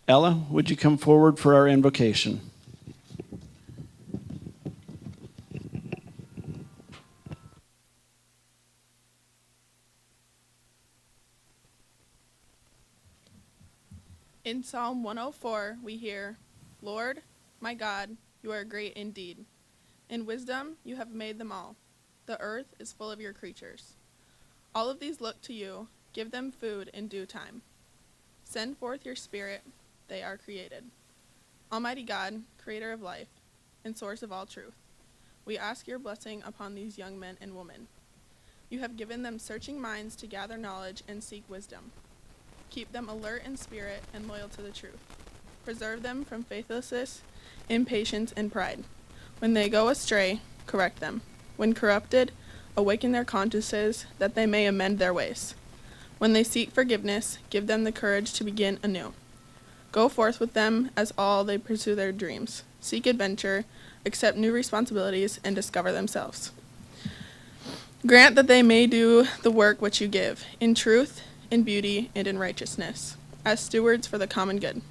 Ella, would you come forward for our invocation? In Psalm 104, we hear, Lord, my God, you are great indeed. In wisdom you have made them all. The earth is full of your creatures. All of these look to you. Give them food in due time. Send forth your spirit. They are created. Almighty God, creator of life and source of all truth, we ask your blessing upon these young men and women. You have given them searching minds to gather knowledge and seek wisdom. Keep them alert in spirit and loyal to the truth. Preserve them from faithlessness, impatience, and pride. When they go astray, correct them. When corrupted, awaken their consciences that they may amend their ways. When they seek forgiveness, give them the courage to begin anew. Go forth with them as all they pursue their dreams, seek adventure, accept new responsibilities, and discover themselves. Grant that they may do the work which you give, in truth, in beauty, and in righteousness, as stewards for the common good.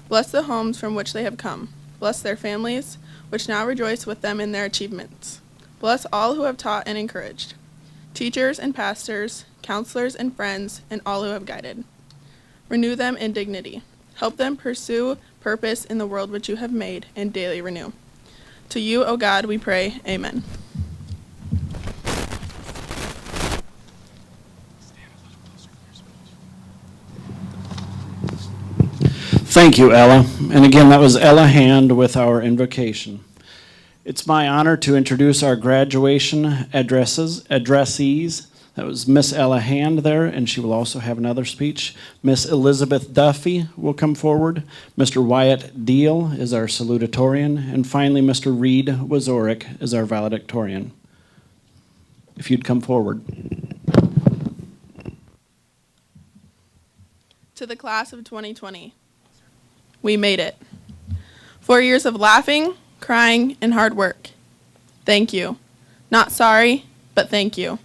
Bless the homes from which they have come. Bless their families, which now rejoice with them in their achievements. Bless all who have taught and encouraged, teachers and pastors, counselors and friends, and all who have guided. Renew them in dignity. Help them pursue purpose in the world which you have made, and daily renew. To you, O God, we pray. Amen. Thank you, Ella. And again, that was Ella Hand with our invocation. It's my honor to introduce our graduation addressees. That was Miss Ella Hand there, and she will also have another speech. Miss Elizabeth Duffy will come forward. Mr. Wyatt Deal is our salutatorian. And finally, Mr. Reed Wazorek is our valedictorian. If you'd come forward. To the class of 2020, we made it. 4 years of laughing, crying, and hard work. Thank you. Not sorry, but thank you.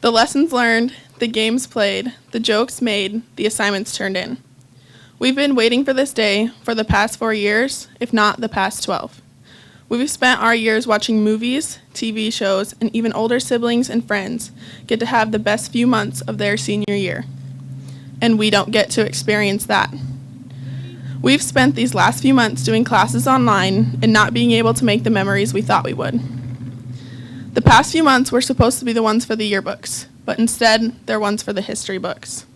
The lessons learned, the games played, the jokes made, the assignments turned in. We've been waiting for this day for the past 4 years, if not the past 12. We've spent our years watching movies, TV shows, and even older siblings and friends get to have the best few months of their senior year. And we don't get to experience that. We've spent these last few months doing classes online and not being able to make the memories we thought we would. The past few months were supposed to be the ones for the yearbooks, but instead, they're ones for the history books.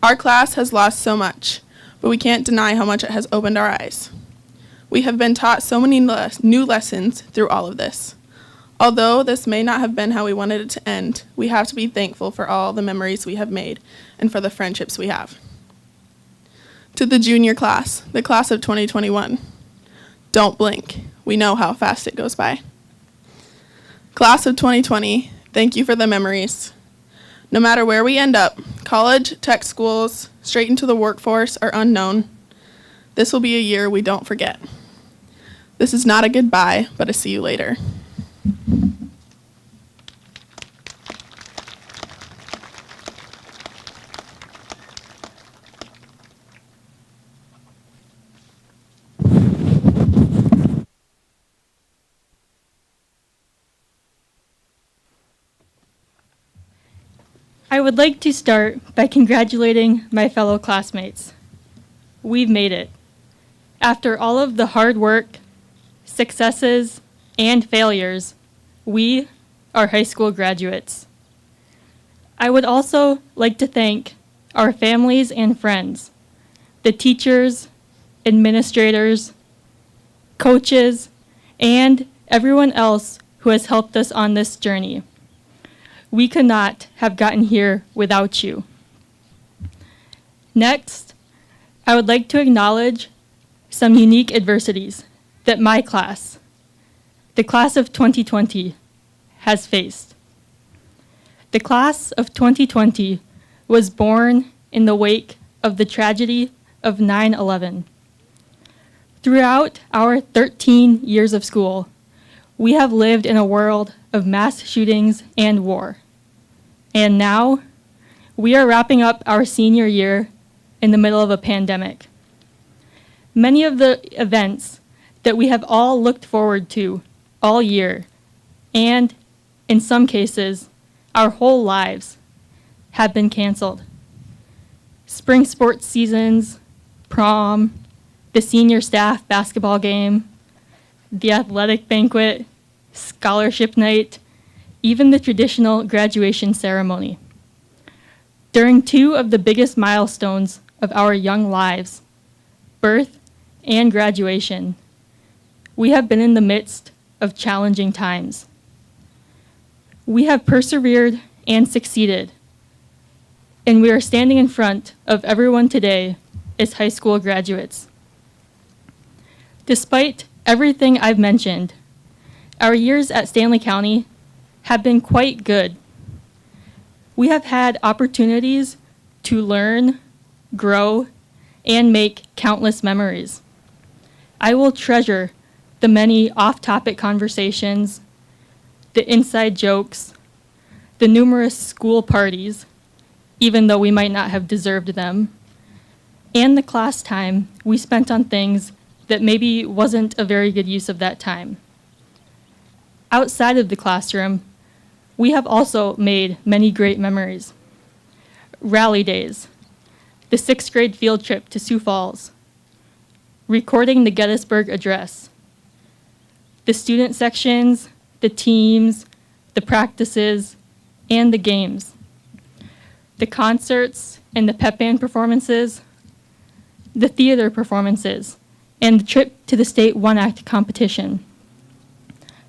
Our class has lost so much, but we can't deny how much it has opened our eyes. We have been taught so many new lessons through all of this. Although this may not have been how we wanted it to end, we have to be thankful for all the memories we have made and for the friendships we have. To the junior class, the class of 2021, don't blink. We know how fast it goes by. Class of 2020, thank you for the memories. No matter where we end up, college, tech schools, straight into the workforce, or unknown, this will be a year we don't forget. This is not a goodbye, but a see you later. I would like to start by congratulating my fellow classmates. We've made it. After all of the hard work, successes, and failures, we are high school graduates. I would also like to thank our families and friends, the teachers, administrators, coaches, and everyone else who has helped us on this journey. We could not have gotten here without you. Next, I would like to acknowledge some unique adversities that my class, the class of 2020, has faced. The class of 2020 was born in the wake of the tragedy of 9/11. Throughout our 13 years of school, we have lived in a world of mass shootings and war. And now, we are wrapping up our senior year in the middle of a pandemic. Many of the events that we have all looked forward to all year, and in some cases, our whole lives, have been canceled. Spring sports seasons, prom, the senior staff basketball game, the athletic banquet, scholarship night, even the traditional graduation ceremony. During two of the biggest milestones of our young lives, birth and graduation, we have been in the midst of challenging times. We have persevered and succeeded, and we are standing in front of everyone today as high school graduates. Despite everything I've mentioned, our years at Stanley County have been quite good. We have had opportunities to learn, grow, and make countless memories. I will treasure the many off-topic conversations, the inside jokes, the numerous school parties, even though we might not have deserved them, and the class time we spent on things that maybe wasn't a very good use of that time. Outside of the classroom, we have also made many great memories. Rally days, the 6th grade field trip to Sioux Falls, recording the Gettysburg Address, the student sections, the teams, the practices, and the games, the concerts and the pep band performances, the theater performances, and the trip to the state one-act competition,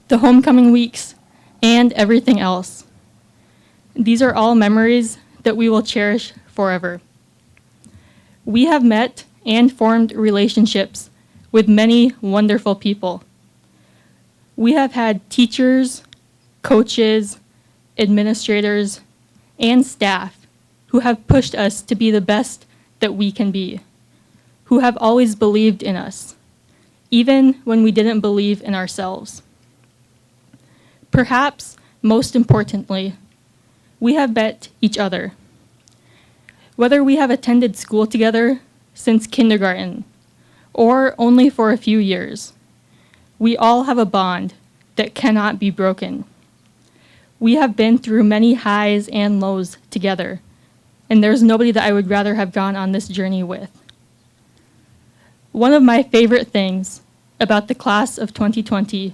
the homecoming weeks, and everything else. These are all memories that we will cherish forever. We have met and formed relationships with many wonderful people. We have had teachers, coaches, administrators, and staff who have pushed us to be the best that we can be, who have always believed in us, even when we didn't believe in ourselves. Perhaps most importantly, we have met each other. Whether we have attended school together since kindergarten or only for a few years, we all have a bond that cannot be broken. We have been through many highs and lows together, and there's nobody that I would rather have gone on this journey with. One of my favorite things about the class of 2020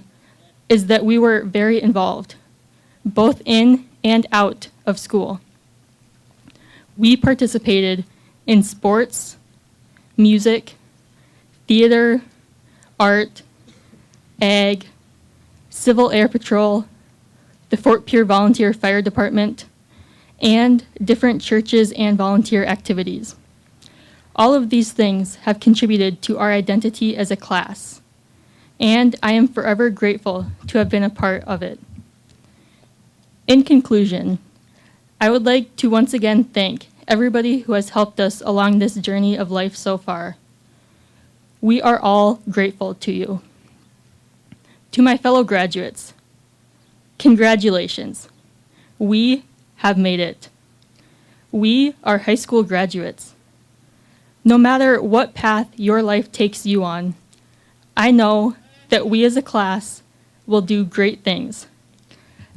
is that we were very involved, both in and out of school. We participated in sports, music, theater, art, ag, Civil Air Patrol, the Fort Pierre Volunteer Fire Department, and different churches and volunteer activities. All of these things have contributed to our identity as a class, and I am forever grateful to have been a part of it. In conclusion, I would like to once again thank everybody who has helped us along this journey of life so far. We are all grateful to you. To my fellow graduates, congratulations. We have made it. We are high school graduates. No matter what path your life takes you on, I know that we as a class will do great things.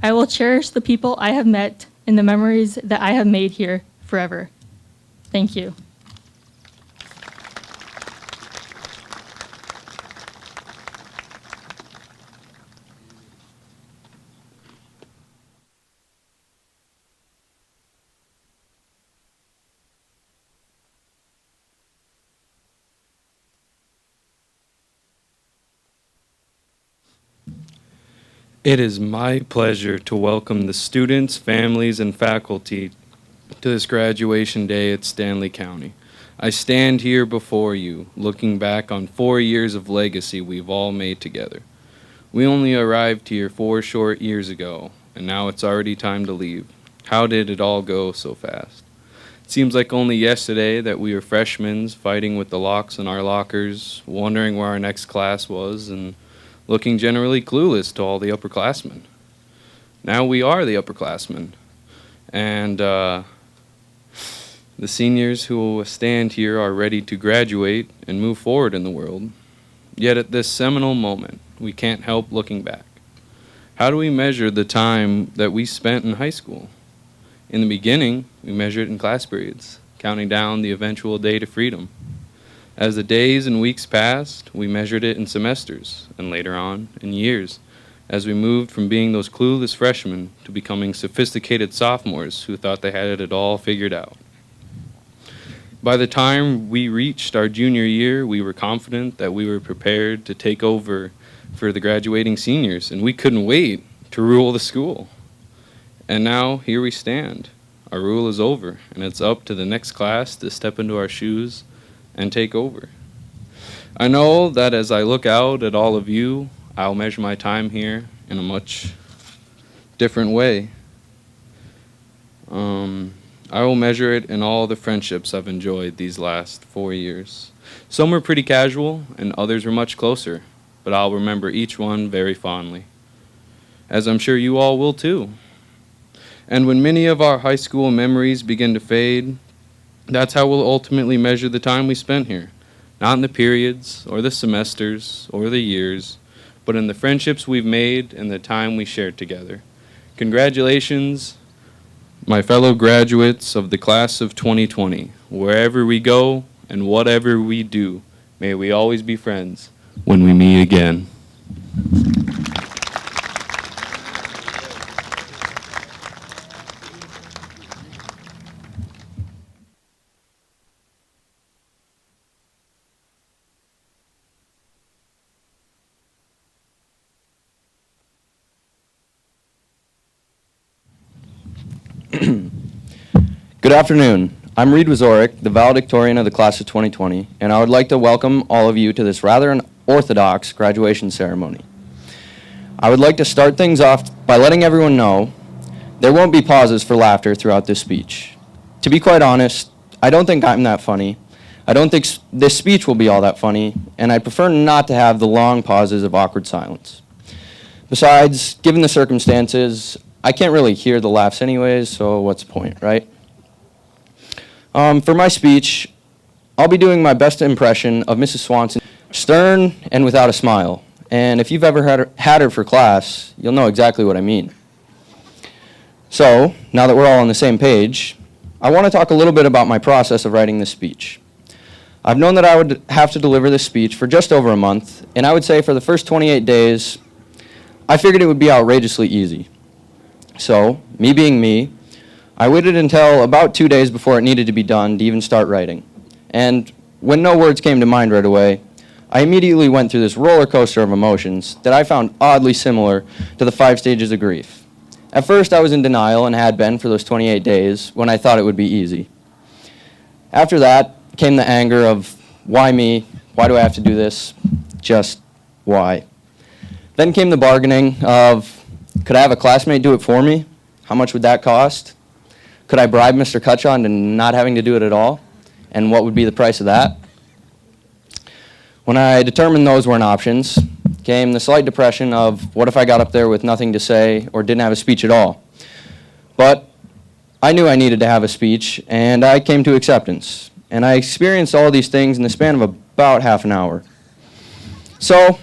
I will cherish the people I have met and the memories that I have made here forever. Thank you. It is my pleasure to welcome the students, families, and faculty to this graduation day at Stanley County. I stand here before you, looking back on 4 years of legacy we've all made together. We only arrived here 4 short years ago, and now it's already time to leave. How did it all go so fast? It seems like only yesterday that we were freshmen fighting with the locks in our lockers, wondering where our next class was, and looking generally clueless to all the upperclassmen. Now we are the upperclassmen. And The seniors who will stand here are ready to graduate and move forward in the world. Yet at this seminal moment, we can't help looking back. How do we measure the time that we spent in high school? In the beginning, we measured in class periods, counting down the eventual day to freedom. As the days and weeks passed, we measured it in semesters, and later on, in years, as we moved from being those clueless freshmen to becoming sophisticated sophomores who thought they had it all figured out. By the time we reached our junior year, we were confident that we were prepared to take over for the graduating seniors, and we couldn't wait to rule the school. And now, here we stand. Our rule is over, and it's up to the next class to step into our shoes and take over. I know that as I look out at all of you, I'll measure my time here in a much different way. I will measure it in all the friendships I've enjoyed these last 4 years. Some were pretty casual, and others were much closer, but I'll remember each one very fondly, as I'm sure you all will too. And when many of our high school memories begin to fade, that's how we'll ultimately measure the time we spent here, not in the periods, or the semesters, or the years, but in the friendships we've made and the time we shared together. Congratulations, my fellow graduates of the class of 2020. Wherever we go and whatever we do, may we always be friends when we meet again. Good afternoon. I'm Reed Wazorek, the valedictorian of the class of 2020, and I would like to welcome all of you to this rather unorthodox graduation ceremony. I would like to start things off by letting everyone know there won't be pauses for laughter throughout this speech. To be quite honest, I don't think I'm that funny. I don't think this speech will be all that funny, and I'd prefer not to have the long pauses of awkward silence. Besides, given the circumstances, I can't really hear the laughs anyways, so what's the point, right? For my speech, I'll be doing my best impression of Mrs. Swanson, stern and without a smile. And if you've ever had her for class, you'll know exactly what I mean. So, now that we're all on the same page, I want to talk a little bit about my process of writing this speech. I've known that I would have to deliver this speech for just over a month, and I would say for the first 28 days, I figured it would be outrageously easy. So, me being me, I waited until about 2 days before it needed to be done to even start writing. And when no words came to mind right away, I immediately went through this roller coaster of emotions that I found oddly similar to the 5 stages of grief. At first, I was in denial and had been for those 28 days when I thought it would be easy. After that came the anger of, why me? Why do I have to do this? Just why? Then came the bargaining of, could I have a classmate do it for me? How much would that cost? Could I bribe Mr. Cutchaw into not having to do it at all? And what would be the price of that? When I determined those weren't options, came the slight depression of what if I got up there with nothing to say or didn't have a speech at all? But I knew I needed to have a speech, and I came to acceptance. And I experienced all these things in the span of about half an hour. So,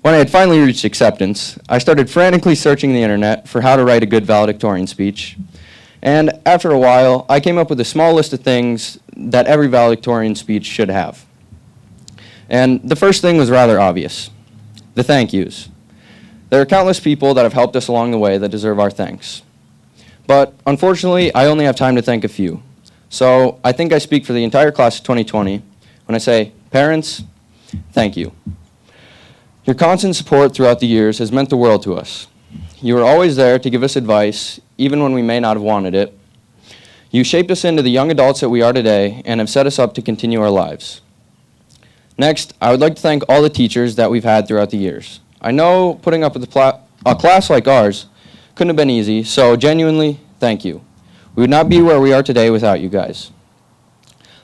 when I had finally reached acceptance, I started frantically searching the internet for how to write a good valedictorian speech. And after a while, I came up with a small list of things that every valedictorian speech should have. And the first thing was rather obvious, the thank yous. There are countless people that have helped us along the way that deserve our thanks. But unfortunately, I only have time to thank a few. So I think I speak for the entire class of 2020 when I say, parents, thank you. Your constant support throughout the years has meant the world to us. You were always there to give us advice, even when we may not have wanted it. You shaped us into the young adults that we are today and have set us up to continue our lives. Next, I would like to thank all the teachers that we've had throughout the years. I know putting up with a class like ours couldn't have been easy, so genuinely, thank you. We would not be where we are today without you guys.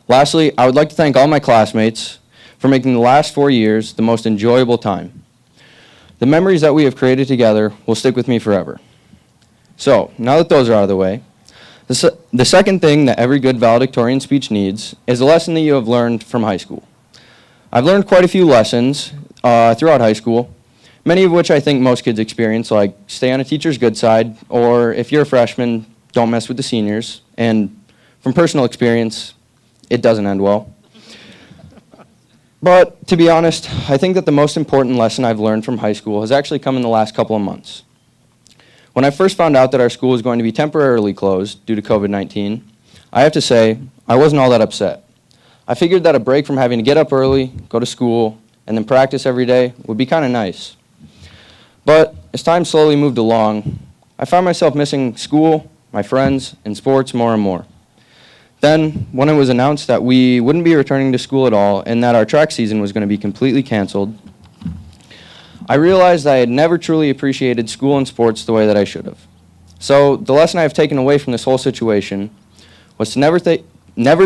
Lastly, I would like to thank all my classmates for making the last 4 years the most enjoyable time. The memories that we have created together will stick with me forever. So, now that those are out of the way, The second thing that every good valedictorian speech needs is a lesson that you have learned from high school. I've learned quite a few lessons throughout high school, many of which I think most kids experience, like stay on a teacher's good side, or if you're a freshman, don't mess with the seniors. And from personal experience, it doesn't end well. But to be honest, I think that the most important lesson I've learned from high school has actually come in the last couple of months. When I first found out that our school was going to be temporarily closed due to COVID-19, I have to say, I wasn't all that upset. I figured that a break from having to get up early, go to school, and then practice every day would be kind of nice. But as time slowly moved along, I found myself missing school, my friends, and sports more and more. Then, when it was announced that we wouldn't be returning to school at all and that our track season was going to be completely canceled, I realized I had never truly appreciated school and sports the way that I should have. So the lesson I have taken away from this whole situation was to never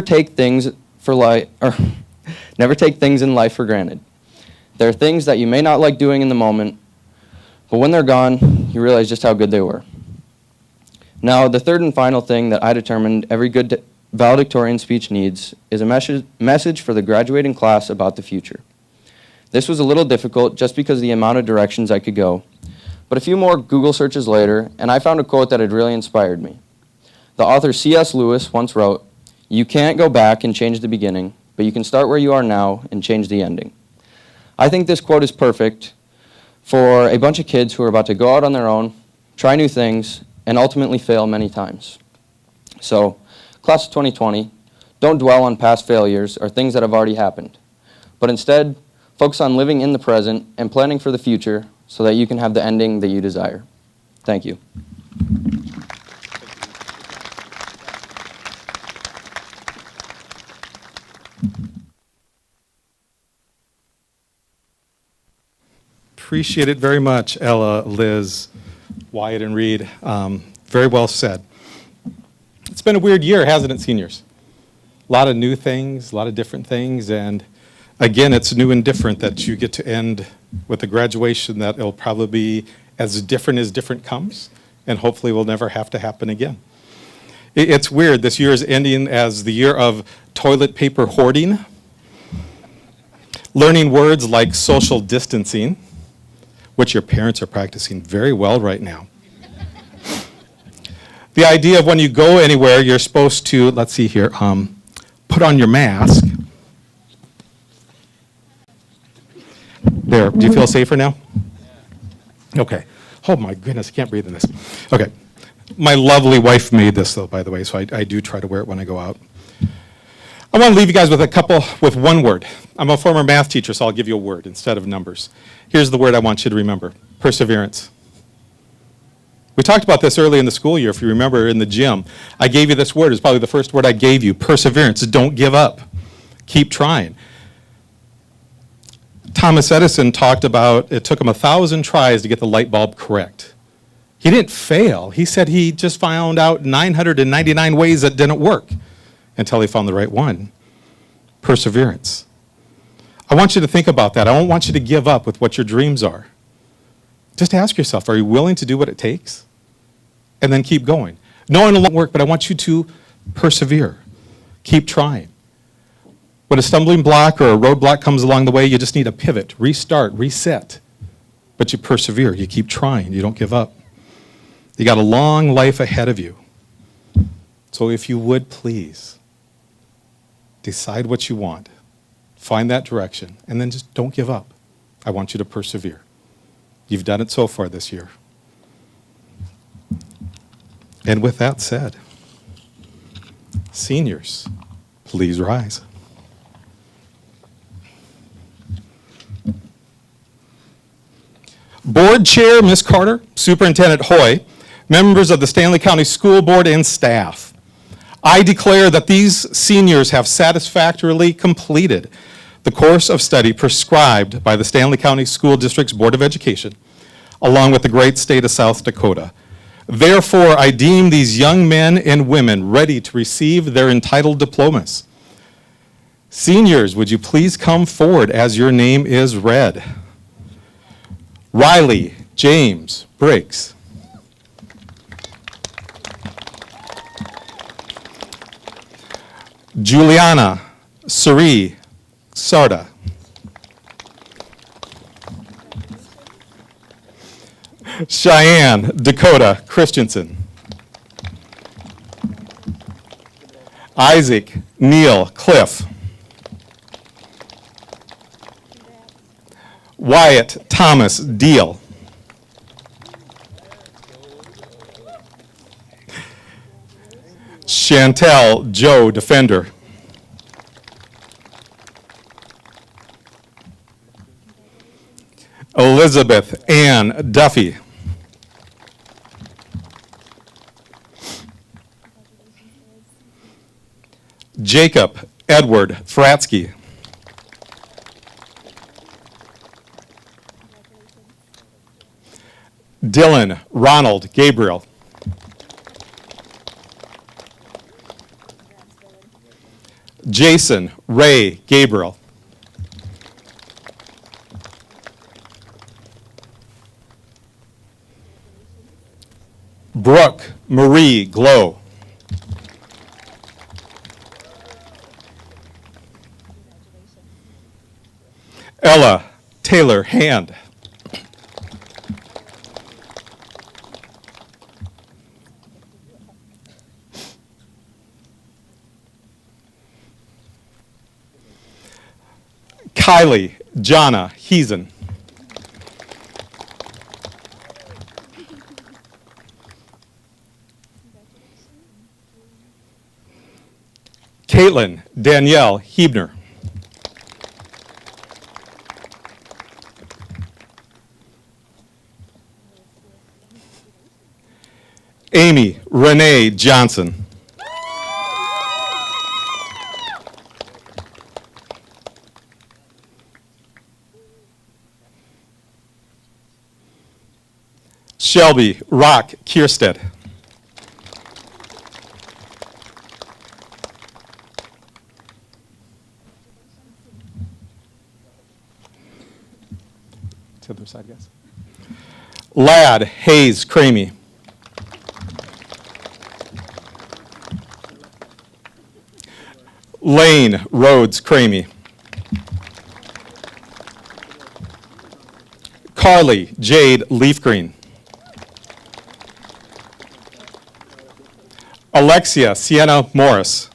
take things in life for granted. There are things that you may not like doing in the moment, but when they're gone, you realize just how good they were. Now, the third and final thing that I determined every good valedictorian speech needs is a message for the graduating class about the future. This was a little difficult just because of the amount of directions I could go, but a few more Google searches later, and I found a quote that had really inspired me. The author C.S. Lewis once wrote, "You can't go back and change the beginning, but you can start where you are now and change the ending." I think this quote is perfect for a bunch of kids who are about to go out on their own, try new things, and ultimately fail many times. So, class of 2020, don't dwell on past failures or things that have already happened, but instead, focus on living in the present and planning for the future so that you can have the ending that you desire. Thank you. Appreciate it very much, Ella, Liz, Wyatt, and Reed. Very well said. It's been a weird year, hasn't it, seniors? A lot of new things, a lot of different things, and again, it's new and different that you get to end with a graduation that it'll probably be as different comes, and hopefully will never have to happen again. It's weird. This year is ending as the year of toilet paper hoarding, learning words like social distancing, which your parents are practicing very well right now. The idea of when you go anywhere, you're supposed to, let's see here, put on your mask. There, do you feel safer now? Okay. Oh my goodness, I can't breathe in this. Okay. My lovely wife made this though, by the way, so I do try to wear it when I go out. I want to leave you guys with one word. I'm a former math teacher, so I'll give you a word instead of numbers. Here's the word I want you to remember: perseverance. We talked about this early in the school year, if you remember, in the gym. I gave you this word. It's probably the first word I gave you: perseverance. Don't give up. Keep trying. Thomas Edison talked about it took him 1,000 tries to get the light bulb correct. He didn't fail. He said he just found out 999 ways that didn't work until he found the right one. Perseverance. I want you to think about that. I don't want you to give up with what your dreams are. Just ask yourself, are you willing to do what it takes? And then keep going. No, it won't work, but I want you to persevere. Keep trying. When a stumbling block or a roadblock comes along the way, you just need a pivot, restart, reset. But you persevere, you keep trying, you don't give up. You got a long life ahead of you. So if you would please, decide what you want, find that direction, and then just don't give up. I want you to persevere. You've done it so far this year. And with that said, seniors, please rise. Board Chair, Ms. Carter, Superintendent Hoy, members of the Stanley County School Board and staff, I declare that these seniors have satisfactorily completed the course of study prescribed by the Stanley County School District's Board of Education, along with the great state of South Dakota. Therefore, I deem these young men and women ready to receive their entitled diplomas. Seniors, would you please come forward as your name is read? Riley James Briggs. Juliana Suri Sarda. Cheyenne Dakota Christensen. Isaac Neil Cliff. Wyatt Thomas Deal. Chantel Joe Defender. Elizabeth Ann Duffy. Jacob Edward Fratsky. Dylan Ronald Gabriel. Jason Ray Gabriel. Brooke Marie Glow. Ella Taylor Hand. Kylie Jana Heesen. Caitlin Danielle Hebner. Amy Renee Johnson. Shelby Rock Kierstead. To the other side, guys. Lad Hayes Cramey. Lane Rhodes Cramey. Carly Jade Leafgreen. Alexia Sienna Morris.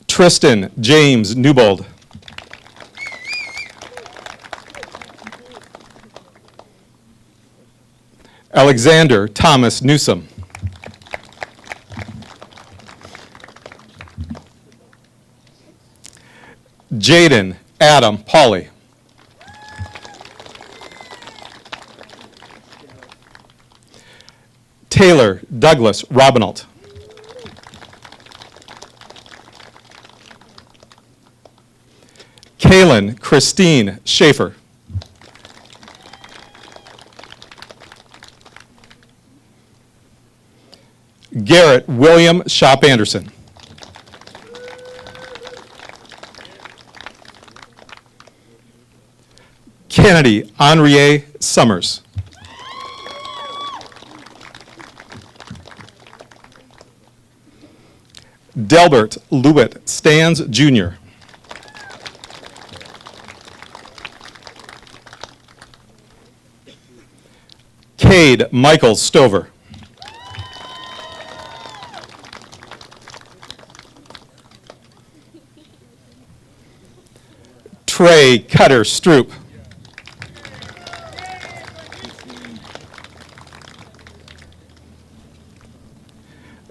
Tristan James Newbold. Alexander Thomas Newsom. Jaden Adam Pauley. Taylor Douglas Robinault. Kaylin Christine Schaefer. Garrett William Shop Anderson. Kennedy Henriette Summers. Delbert Lewitt Stans Jr. Cade Michael Stover. Trey Cutter Stroop.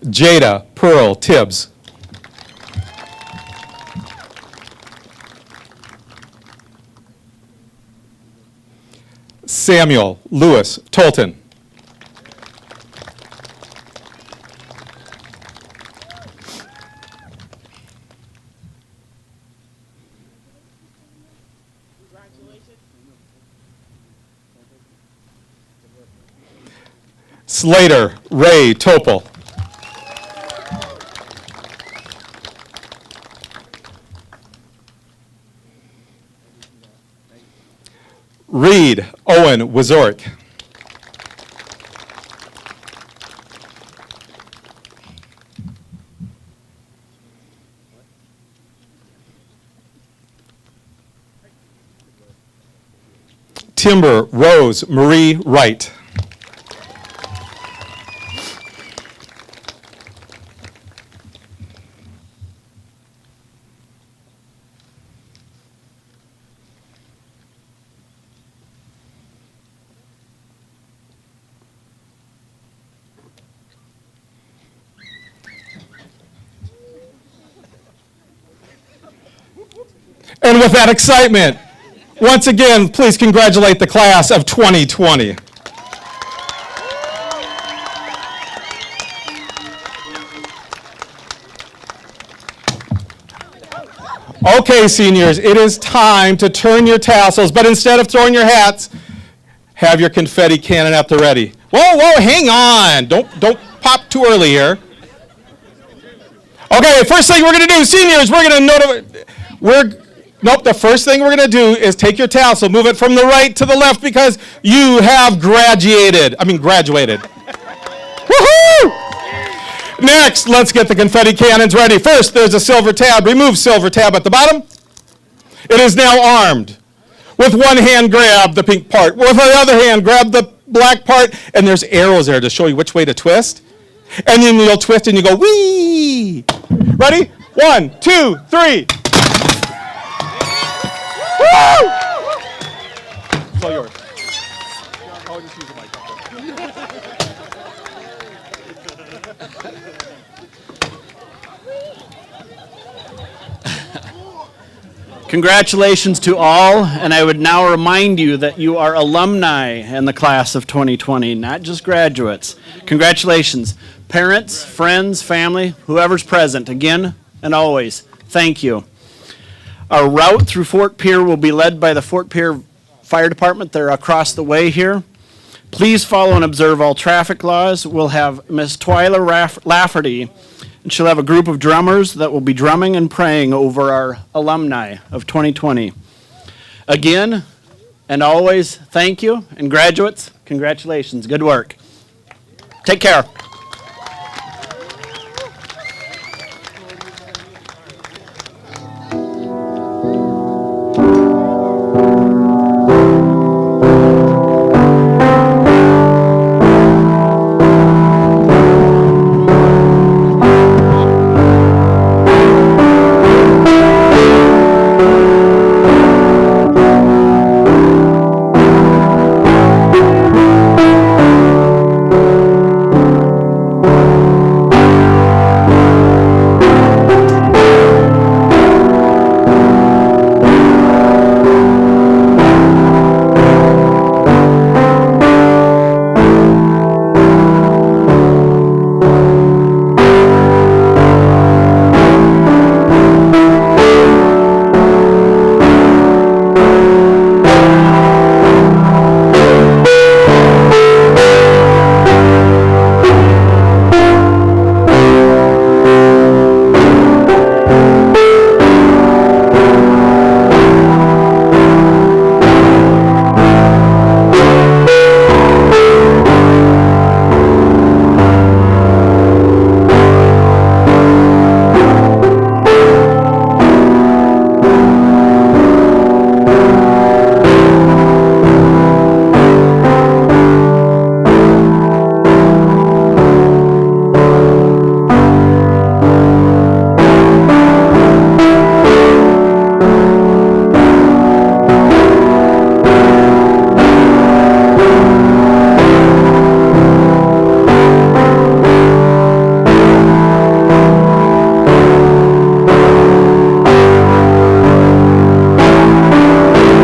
Jada Pearl Tibbs. Samuel Lewis Tolton. Slater Ray Topol. Reed Owen Wazorek. Timber Rose Marie Wright. And with that excitement, once again, please congratulate the class of 2020. Okay, seniors, it is time to turn your tassels, but instead of throwing your hats, have your confetti cannon at the ready. Whoa, hang on. Don't pop too early here. Okay, first thing we're going to do, seniors, we're going to notify, the first thing we're going to do is take your tassel, move it from the right to the left because you have graduated. Woohoo! Next, let's get the confetti cannons ready. First, there's a silver tab. Remove silver tab at the bottom. It is now armed. With one hand, grab the pink part. With the other hand, grab the black part. And there's arrows there to show you which way to twist. And then you'll twist and you go, whee! Ready? 1, 2, 3. Woo! It's all yours. I'll just use the mic. Congratulations to all, and I would now remind you that you are alumni in the class of 2020, not just graduates. Congratulations. Parents, friends, family, whoever's present, again and always, thank you. Our route through Fort Pierre will be led by the Fort Pierre Fire Department. They're across the way here. Please follow and observe all traffic laws. We'll have Miss Twyla Lafferty, and she'll have a group of drummers that will be drumming and praying over our alumni of 2020. Again, and always, thank you. And graduates, congratulations. Good work. Take care.